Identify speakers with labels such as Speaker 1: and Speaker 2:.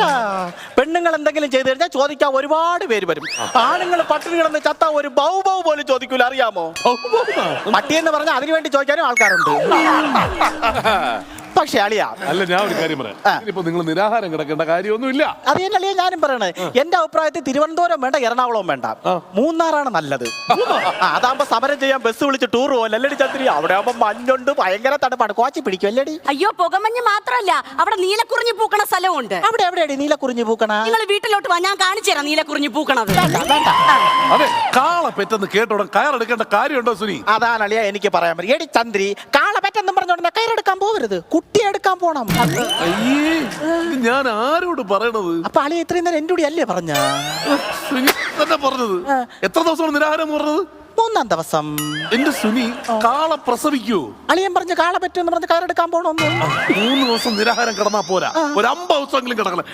Speaker 1: കേട്ടാ. പെണ്ണുങ്ങൾ എന്തെങ്കിലും ചെയ്തു കഴിഞ്ഞാൽ ചോദിക്കാൻ ഒരുപാട് പേര് വരും. ആണുങ്ങൾ പട്ടിണി കിടന്ന് ചത്ത ഒരു ബൗ ബൗ പോലും ചോദിക്കൂല, അറിയാമോ? പട്ടിയെന്ന് പറഞ്ഞാൽ അതിനുവേണ്ടി ചോദിക്കാനും ആൾക്കാരുണ്ട്. പക്ഷെ അളിയാ,
Speaker 2: അല്ല ഞാൻ ഒരു കാര്യം പറയാം. ഇനിയിപ്പോ നിങ്ങൾ നിരാഹാരം കിടക്കേണ്ട കാര്യമൊന്നുമില്ല.
Speaker 1: അത് തന്നെ അളിയാ ഞാനും പറയണേ. എന്റെ അഭിപ്രായത്തിൽ തിരുവനന്തപുരം വേണ്ട, എറണാകുളം വേണ്ട, മൂന്നാറാണ് നല്ലത്. അതാകുമ്പോ സമരം ചെയ്യാൻ ബസ് വിളിച്ച് ടൂർ പോലെ അല്ലടി ചന്ദ്രി. അവിടെ ആകുമ്പോ മഞ്ഞുണ്ട്, ഭയങ്കര തണുപ്പാണ്, കോച്ചി പിടിക്കും അല്ലേടി?
Speaker 3: അയ്യോ, പുകമഞ്ഞ് മാത്രല്ല, അവിടെ നീലക്കുറിഞ്ഞി പൂക്കണ സ്ഥലമുണ്ട്.
Speaker 1: അവിടെ എവിടെയാടി നീലക്കുറിഞ്ഞി പൂക്കണ?
Speaker 3: നിങ്ങൾ വീട്ടിലോട്ട് വാ, ഞാൻ കാണിച്ചു തരാം നീലക്കുറിഞ്ഞി പൂക്കണത്.
Speaker 2: അതെ, കാള പെട്ടെന്ന് കേട്ടോടെ കയറെടുക്കേണ്ട കാര്യമുണ്ടോ സുനി?
Speaker 1: അതാണ് അളിയാ എനിക്ക് പറയാൻ പറ്റും. എടി ചന്ദ്രി, കാള പെട്ടെന്നും പറഞ്ഞോണ്ട് കയറെടുക്കാൻ പോകരുത്, കുട്ടിയെ എടുക്കാൻ പോണം.
Speaker 2: അയ്യേ, ഞാൻ ആരോട് പറയണത്?
Speaker 1: അപ്പൊ അളിയ ഇത്രയും നേരം എന്റെ കൂടി അല്ലേ പറഞ്ഞ?
Speaker 2: സുനി തന്നെ പറഞ്ഞത്. എത്ര ദിവസമാണ് നിരാഹാരം പറഞ്ഞത്?
Speaker 1: 3-ാം ദിവസം.
Speaker 2: എന്റെ സുനി, കാള പ്രസവിക്കൂ?
Speaker 1: അളിയൻ പറഞ്ഞ് കാള പറ്റുമെന്ന് പറഞ്ഞ് കയറെടുക്കാൻ പോണോന്ന്.
Speaker 2: 3 ദിവസം നിരാഹാരം കിടന്നാ പോരാ, ഒരു 50 ദിവസമെങ്കിലും കിടക്കണം.